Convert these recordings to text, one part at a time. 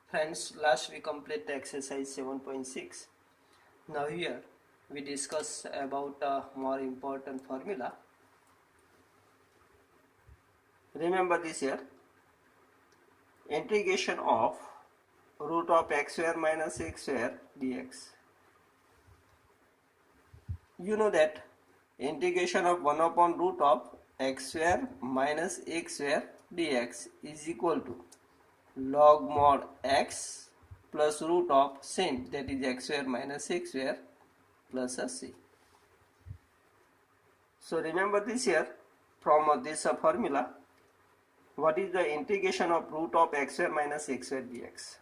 Friends, last we complete the exercise 7.6. Now here we discuss about a more important formula. Remember this here, integration of root of x square minus x square dx. You know that integration of 1 upon root of x square minus x square dx is equal to log mod x plus root of same, that is x square minus x square plus a c. So remember this here, from this formula, what is the integration of root of x square minus x square dx?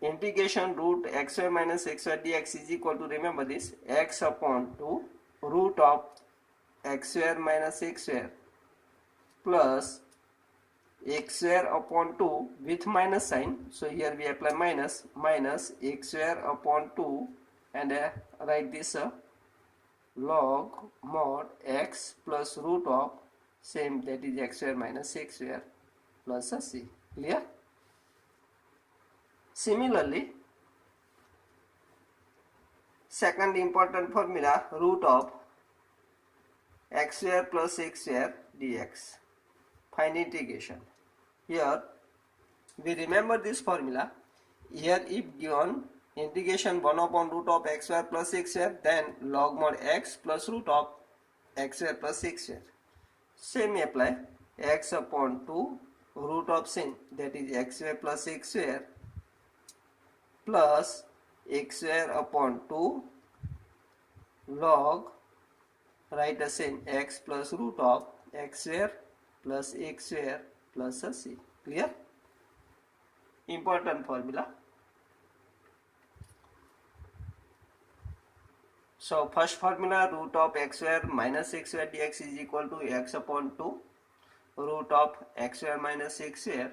Integration root x square minus x square dx is equal to, remember this, x upon 2 root of x square minus x square plus x square upon 2 with minus sign. So here we apply minus x square upon 2 and write this log mod x plus root of same, that is x square minus x square plus a c. Clear? Similarly, second important formula, root of x square plus x square dx. Find integration. Here we remember this formula. Here if given integration 1 upon root of x square plus x square, then log mod x plus root of x square plus x square. Same apply, x upon 2 root of same, that is x square plus x square plus x square upon 2 log, write the same, x plus root of x square plus x square plus a c. Clear? Important formula. So first formula, root of x square minus x square dx is equal to x upon 2 root of x square minus x square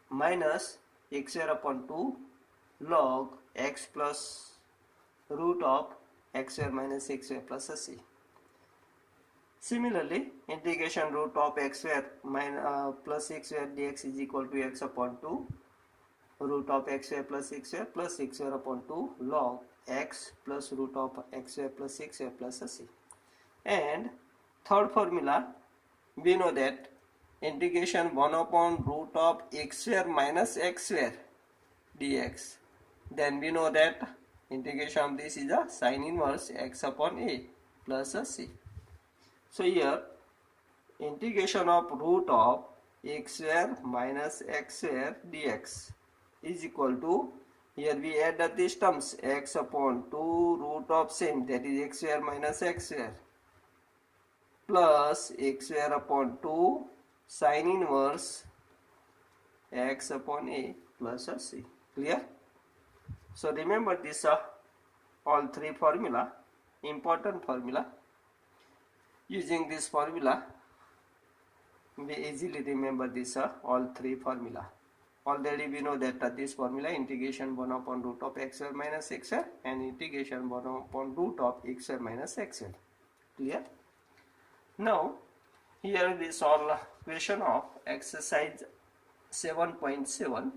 minus x square upon 2 log x plus root of x square minus x square plus a c. Similarly, integration root of x square plus x square dx is equal to x upon 2 root of x square plus x square upon 2 log x plus root of x square plus x square plus a c. And third formula, we know that integration 1 upon root of x square minus x square dx, then we know that integration of this is a sine inverse x upon a plus a c. So here integration of root of x square minus x square dx is equal to, here we add these terms, x upon 2 root of same, that is x square minus x square plus x square upon 2 sine inverse x upon a plus a c. Clear? So remember this all three formula, important formula. Using this formula we easily remember this all three formula. Already we know that this formula, integration 1 upon root of x square minus x square and integration 1 upon root of x square minus x square. Clear? Now here we solve question of exercise 7.7.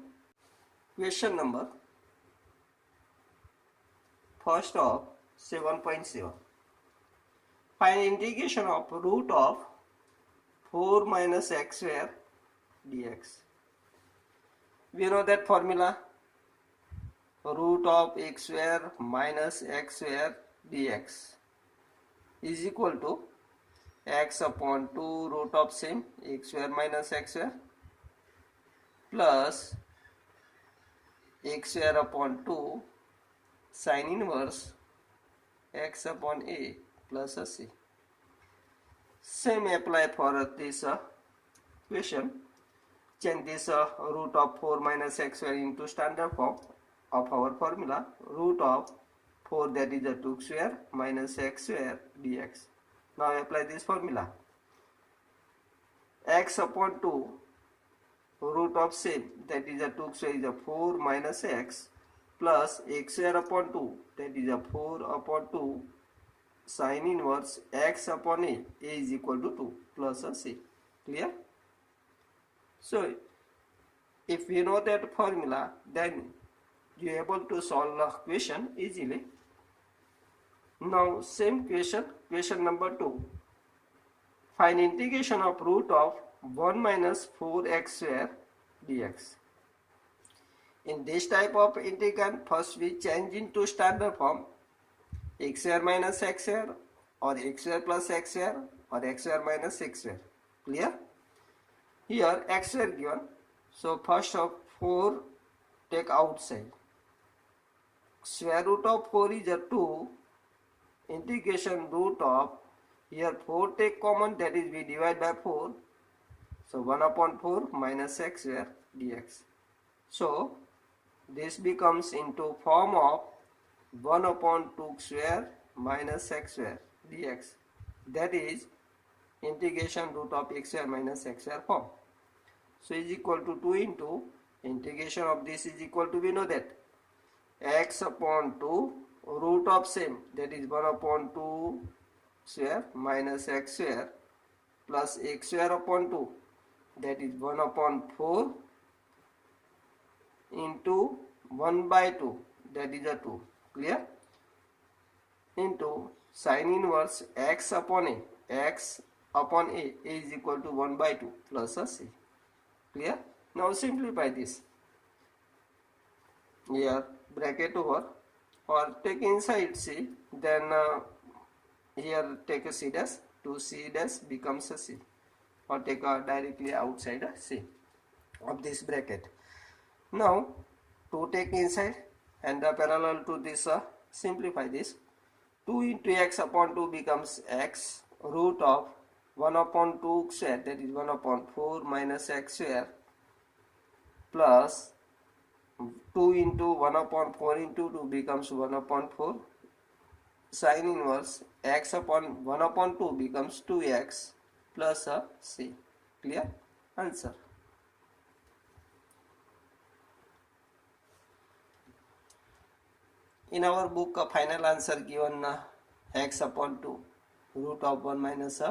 Question number first of 7.7. Find integration of root of 4 minus x square dx. We know that formula, root of x square minus x square dx is equal to x upon 2 root of same x square minus x square plus x square upon 2 sine inverse x upon a plus a c. Same apply for this question. Change this root of 4 minus x square into standard form of our formula, root of 4, that is 2 square minus x square dx. Now apply this formula, x upon 2 root of same, that is 2 square is 4 minus x plus x square upon 2, that is 4 upon 2 sine inverse x upon a is equal to 2 plus a c. Clear? So if we know that formula, then you are able to solve the question easily. Now same question number 2. Find integration of root of 1 minus 4x square dx. In this type of integrand, first we change into standard form, x square minus x square, or x square plus x square, or x square minus x square. Clear? Here x square given, so first of 4 take outside. Square root of 4 is a 2, integration root of, here 4 take common, that is we divide by 4, so 1 upon 4 minus x square dx. So this becomes into form of 1 upon 2 square minus x square dx, that is integration root of x square minus x square form. So is equal to 2 into integration of this is equal to, we know that x upon 2 root of same, that is 1 upon 2 square minus x square plus x square upon 2, that is 1 upon 4 into 1 by 2, that is a 2. Clear? Into sin inverse x upon a, x upon a is equal to 1 by 2 plus a c. Clear? Now simplify this. Here bracket over, or take inside c, then here take a c dash, 2c dash becomes a c, or take a directly outside a c of this bracket. Now 2 take inside, and parallel to this, simplify this. 2 into x upon 2 becomes x root of 1 upon 2 square, that is 1 upon 4 minus x square, plus 2 into 1 upon 4 into 2 becomes 1 upon 4, sin inverse x upon 1 upon 2 becomes 2x plus a c. Clear? Answer. In our book, a final answer given x upon 2 root of 1 minus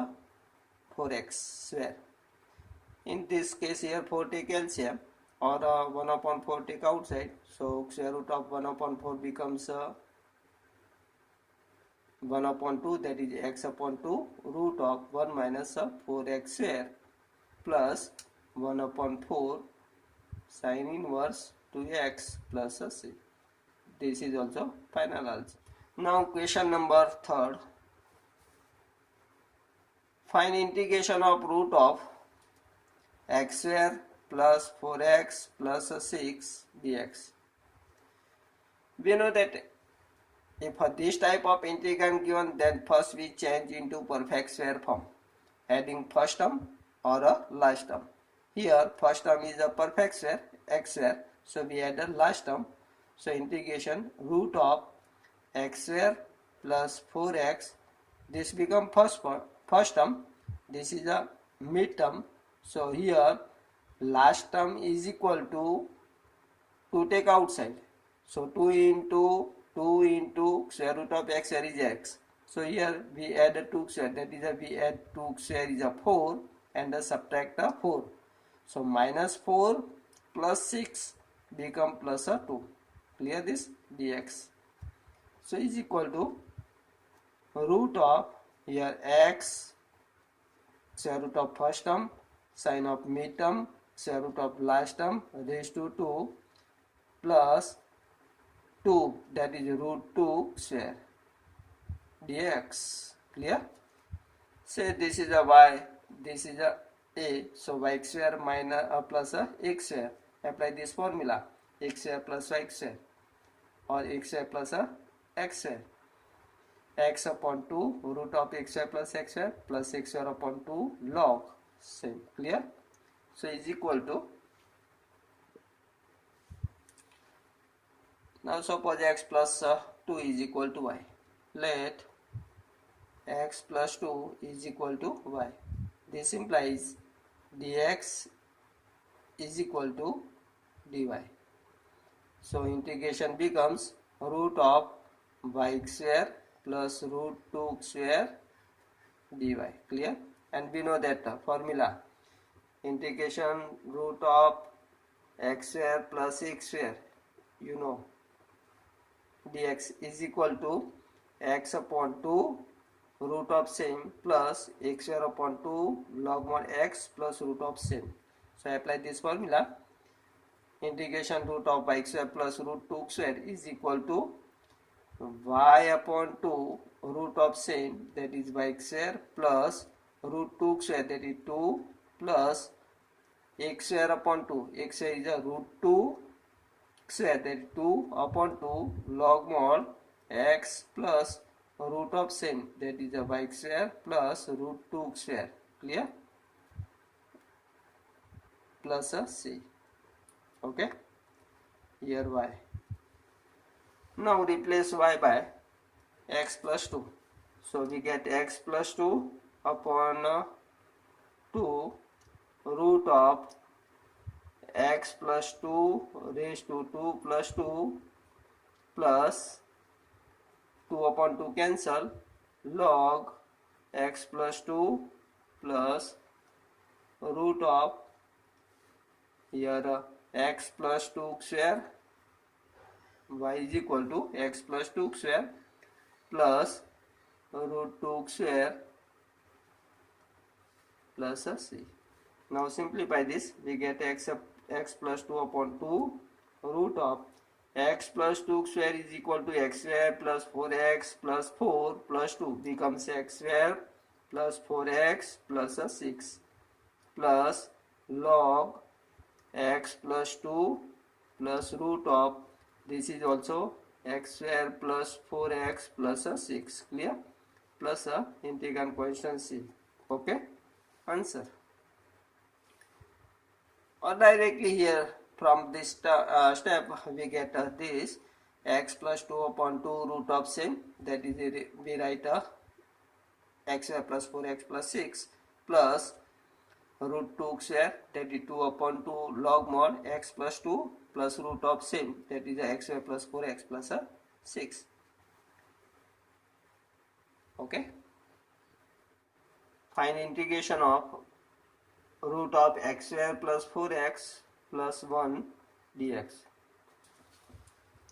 4x square. In this case here 4 take LCM, or 1 upon 4 take outside, so square root of 1 upon 4 becomes 1 upon 2, that is x upon 2 root of 1 minus 4x square plus 1 upon 4 sin inverse 2x plus a c. This is also final answer. Now question number 3. Find integration of root of x square plus 4x plus 6 dx. We know that if this type of integrand given, then first we change into perfect square form, adding first term or a last term. Here first term is a perfect square x square, so we add a last term. So integration root of x square plus 4x, this become first term, this is a mid term, so here last term is equal to 2 take outside, so 2 into square root of x square is x, so here we add a 2 square, that is we add 2 square is a 4 and subtract a 4, so minus 4 plus 6 become plus a 2. Clear this? Dx. So is equal to root of here x square root of first term, sine of mid term, square root of last term raised to 2 plus 2, that is root 2 square dx. Clear? Say this is a y, this is a, so y square minus plus x square. Apply this formula, x square plus y square, or x square plus x square, x upon 2 root of x square plus x square upon 2 log same. Clear? So is equal to, now suppose x plus 2 is equal to y, let x plus 2 is equal to y. This implies dx is equal to dy. So integration becomes root of y square plus root 2 square dy. Clear? And we know that formula, integration root of x square plus x square, you know, dx is equal to x upon 2 root of same plus x square upon 2 log mod x plus root of same. So I apply this formula. Integration root of y square plus root 2 square is equal to y upon 2 root of same, that is y square, plus root 2 square, that is 2, plus x square upon 2, x square is a root 2 square, that is 2 upon 2 log mod x plus root of same, that is a y square, plus root 2 square. Clear? Plus a c. Okay, here y. Now replace y by x plus 2. So we get x plus 2 upon 2 root of x plus 2 raised to 2 plus 2 plus 2 upon 2 cancel log x plus 2 plus root of here x plus 2 square, y is equal to x plus 2 square plus root 2 square plus a c. Now simplify this, we get x plus 2 upon 2 root of x plus 2 square is equal to x square plus 4x plus 4 plus 2 becomes x square plus 4x plus a 6 plus log x plus 2 plus root of, this is also x square plus 4x plus a 6. Clear? Plus a integral constant c. Okay, answer. Or directly here from this step we get this x plus 2 upon 2 root of same, that is we write x square plus 4x plus 6 plus root 2 square, that is 2 upon 2 log mod x plus 2 plus root of same, that is x square plus 4x plus 6. Okay, find integration of root of x square plus 4x plus 1 dx.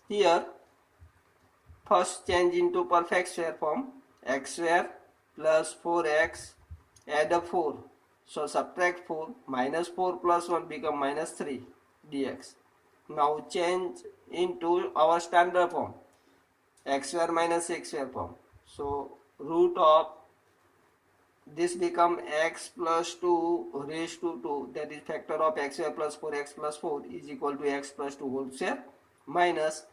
Here first change into perfect square form, x square plus 4x, add a 4, so subtract 4, minus 4 plus 1 become minus 3 dx. Now change into our standard form, x square minus x square form, so root of this become x plus 2 raised to 2, that is factor of x square plus 4x plus 4 is equal to x plus 2 whole square minus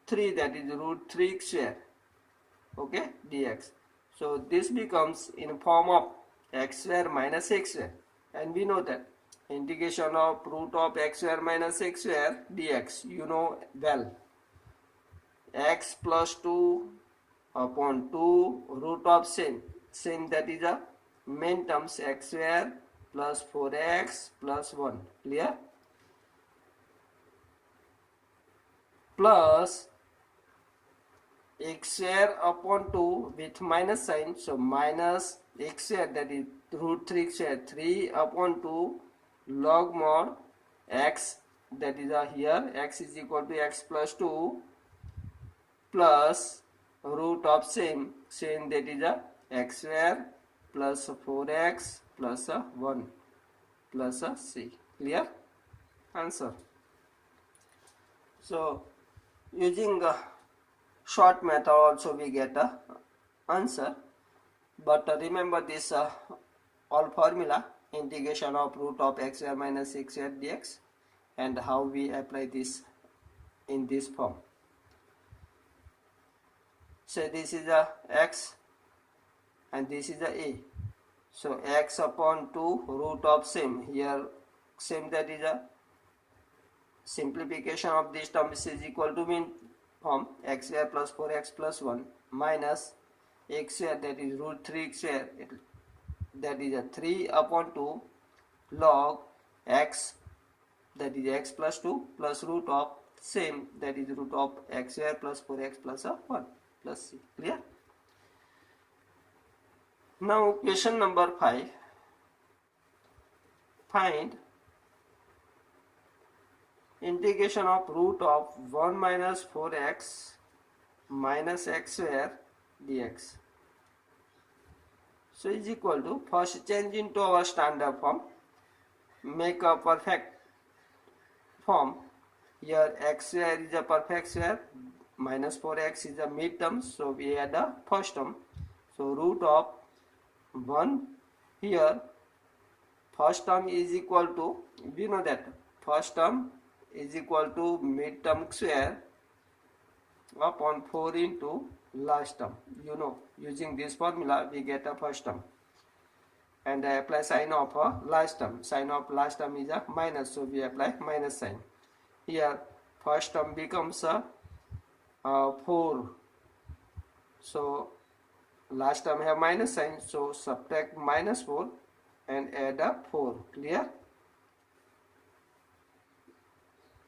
3, that is root 3 square. Okay, dx. So this becomes in form of x square minus x square, and we know that integration of root of x square minus x square dx, you know well, x plus 2 upon 2 root of same, that is a main terms x square plus 4x plus 1. Clear? Plus x square upon 2 with minus sign, so minus x square, that is root 3 square, 3 upon 2 log mod x, that is here x is equal to x plus 2 plus root of same, that is x square plus 4x plus 1 plus c. Clear? Answer. So using short method also we get a answer, but remember this all formula, integration of root of x square minus x square dx, and how we apply this in this form. So this is a x and this is a. So x upon 2 root of same, here same, that is a simplification of this term is equal to mean form x square plus 4x plus 1 minus x square, that is root 3 square, that is a 3 upon 2 log x, that is x plus 2 plus root of same, that is root of x square plus 4x plus 1 plus c. Clear? Now question number 5. find integration of root of 1 minus 4x minus x square dx. So is equal to, first change into our standard form, make a perfect form. Here x square is a perfect square, minus 4x is a mid term, so we add the first term. So root of 1, here first term is equal to, we know that first term is equal to mid term square upon 4 into last term. You know, using this formula we get a first term, and I apply sign of a last term. Sign of last term is a minus, so we apply minus sign. Here first term becomes a 4, so last term have minus sign, so subtract minus 4 and add a 4. Clear?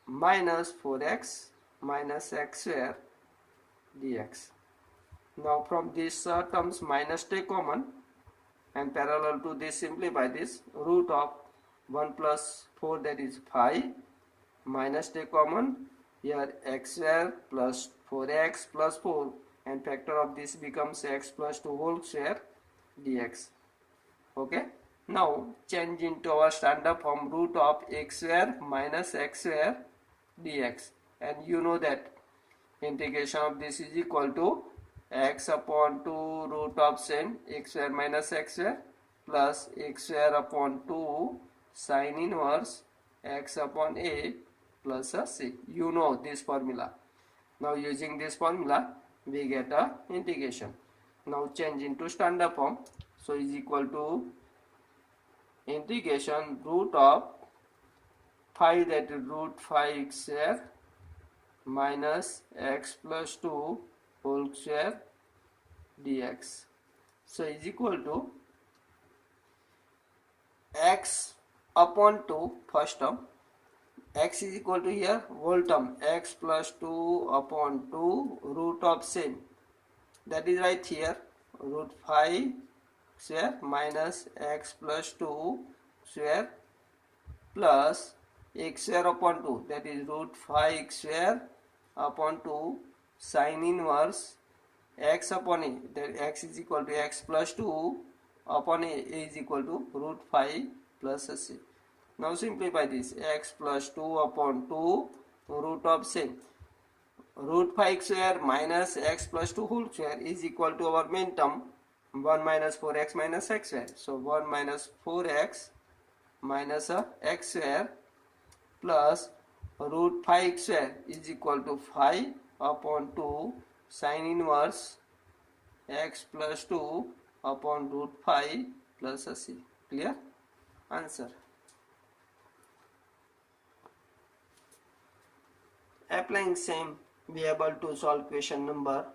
Minus 4x minus x square dx. Now from these terms minus take common, and parallel to this simplify this. Root of 1 plus 4, that is 5, minus take common. Here x square plus 4x plus 4, and factor of this becomes x plus 2 whole square dx. Okay. Now change into our standard form, root of x square minus x square dx, and you know that integration of this is equal to x upon 2 root of same x square minus x square plus x square upon 2 sin inverse x upon a plus a c. You know this formula. Now using this formula we get a integration. Now change into standard form, so is equal to integration root of 5, that is root 5 x square minus x plus 2 whole square dx. So is equal to x upon 2 first term, x is equal to here whole term, x plus 2 upon 2 root of same, that is right here, root 5 square minus x plus 2 square plus x square upon 2, that is root 5 square upon 2 sin inverse x upon a, that x is equal to x plus 2 upon a is equal to root 5 plus a c. Now simplify this, x plus 2 upon 2 root of same, root 5 square minus x plus 2 whole square is equal to our main term 1 minus 4x minus x square. So 1 minus 4x minus x square plus root 5 square is equal to 5 upon 2 sin inverse x plus 2 upon root 5 plus a c. Clear? Answer. Applying same, we are able to solve question number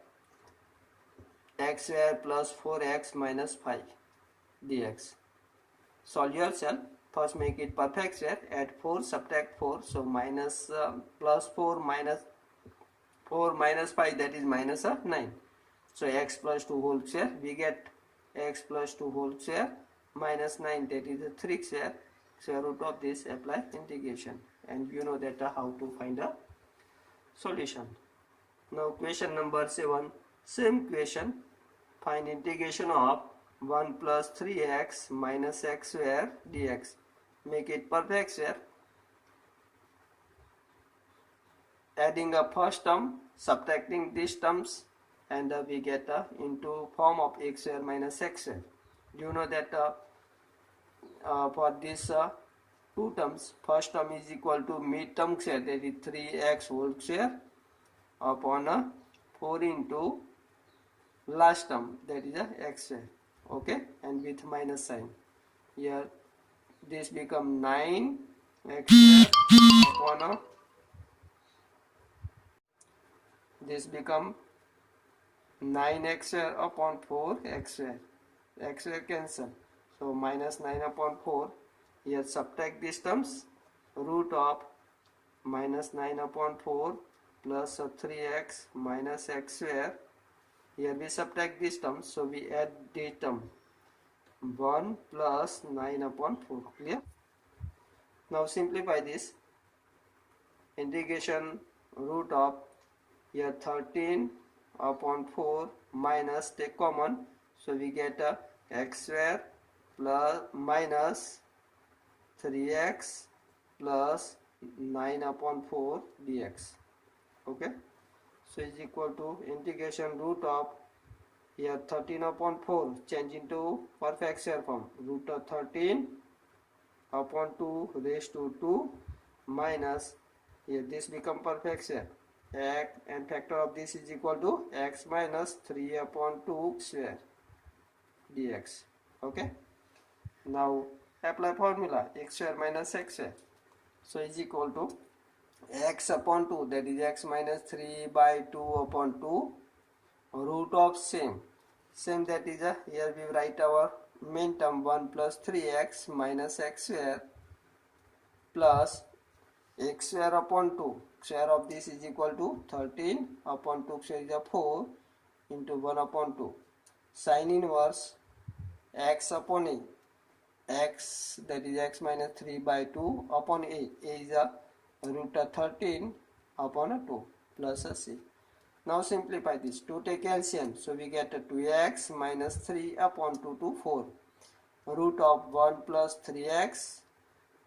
x square plus 4x minus 5 dx. Solve yourself. First make it perfect square, add 4, subtract 4, so minus plus 4 minus 5, that is minus 9. So x plus 2 whole square, we get x plus 2 whole square minus 9, that is 3 square. Square root of this, apply integration, and you know that how to find a solution. Now question number 7, same question, find integration of 1 plus 3x minus x square dx. Make it perfect square, adding a first term, subtracting these terms, and we get into form of x square minus x square. You know that for these two terms, first term is equal to mid term square, that is 3x whole square upon 4 into last term, that is x square. Okay, and with minus sign. Here this become 9 x square upon this become 9x square upon 4 x square cancel, so minus 9 upon 4. Here subtract these terms, root of minus 9 upon 4 plus 3x minus x square. Here we subtract these terms, so we add the term 1 plus 9 upon 4. Clear? Now simplify this. Integration root of here 13 upon 4 minus take common, so we get x square plus minus 3x plus 9 upon 4 dx. Okay, so is equal to integration root of here 13 upon 4 change into perfect square form, root of 13 upon 2 raised to 2 minus here this become perfect square, x and factor of this is equal to x minus 3 upon 2 square dx. Okay, now apply formula x square minus x square, so is equal to x upon 2, that is x minus 3 by 2 upon 2 root of same that is here we write our main term 1 plus 3x minus x square plus x square upon 2, square of this is equal to 13 upon 2 square is 4 into 1 upon 2 sin inverse x upon a, x that is x minus 3 by 2 upon a is a root of 13 upon a 2 plus a c. Now simplify this, to take LCM, so we get a 2x minus 3 upon 2 to 4 root of 1 plus 3x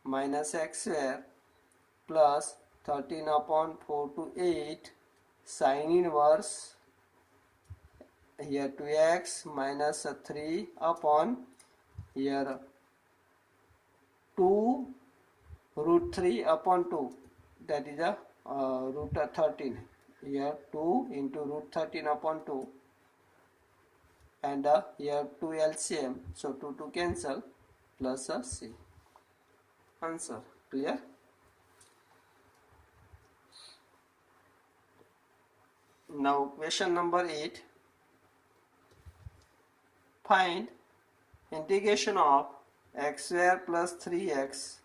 minus x square plus 13 upon 4 to 8 sin inverse here 2x minus 3 upon here 2 root 3 upon 2, that is a root of 13, here 2 into root 13 upon 2 and here 2 LCM, so 2 to cancel plus a c. Answer clear? Now question number 8. Find integration of x square plus 3x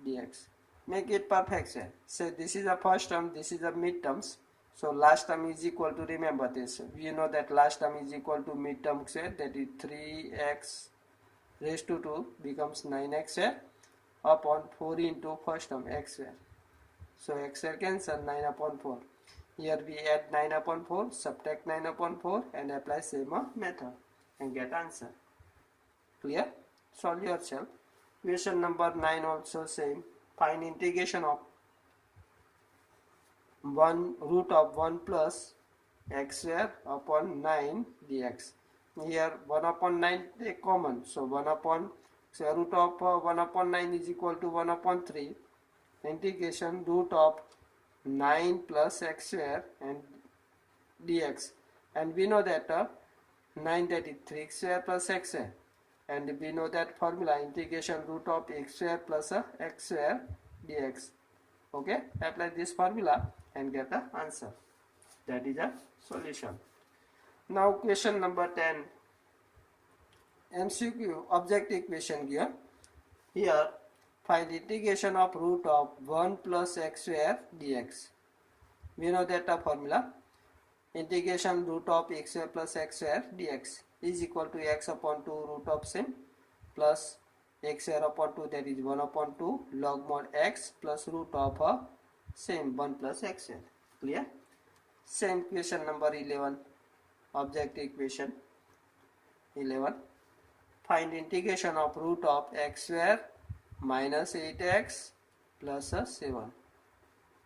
dx. Make it perfect square. So this is the first term, this is the mid terms. So last term is equal to, remember this, we know that last term is equal to mid term square, that is 3x raised to 2 becomes 9x square upon 4 into first term x square. So x square cancel, 9 upon 4. Here we add 9 upon 4, subtract 9 upon 4 and apply same method and get answer. Clear? Solve yourself. Question number 9 also same. Find integration of 1 root of 1 plus x square upon 9 dx. Here 1 upon 9 take common, so 1 upon square root of 1 upon 9 is equal to 1 upon 3 integration root of 9 plus x square and dx, and we know that 9 that is 3 square plus x square, and we know that formula integration root of x square plus x square dx. Okay, apply this formula and get the answer. That is a solution. Now question number 10, MCQ objective question here. Here find integration of root of 1 plus x square dx. We know that the formula integration root of x square plus x square dx is equal to x upon 2 root of same plus x square upon 2, that is 1 upon 2 log mod x plus root of same 1 plus x square. Clear? Same question number 11, objective equation 11. Find integration of root of x square minus 8x plus 7.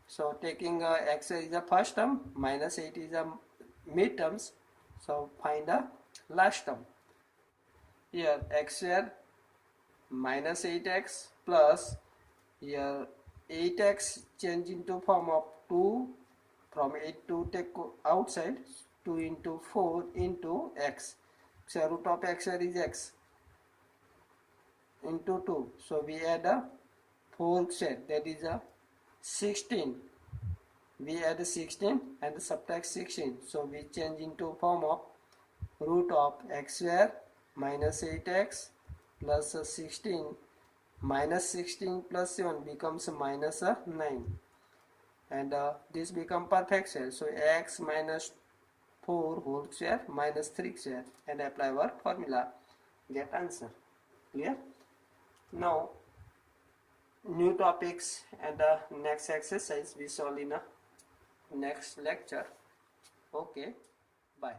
So taking x is the first term, minus 8 is the mid terms, so find the last term. Here x square minus 8x plus here 8x change into form of 2, from 8 to take outside, 2 into 4 into x. So root of x square is x into 2, so we add a 4 square, that is a 16. We add 16 and subtract 16, so we change into form of root of x square minus 8x plus 16 minus 16 plus 7 becomes minus 9, and this become perfect square, so x minus 4 whole square minus 3 square and apply our formula, get answer. Clear? Now new topics and the next exercise we solve in a next lecture. Okay, bye.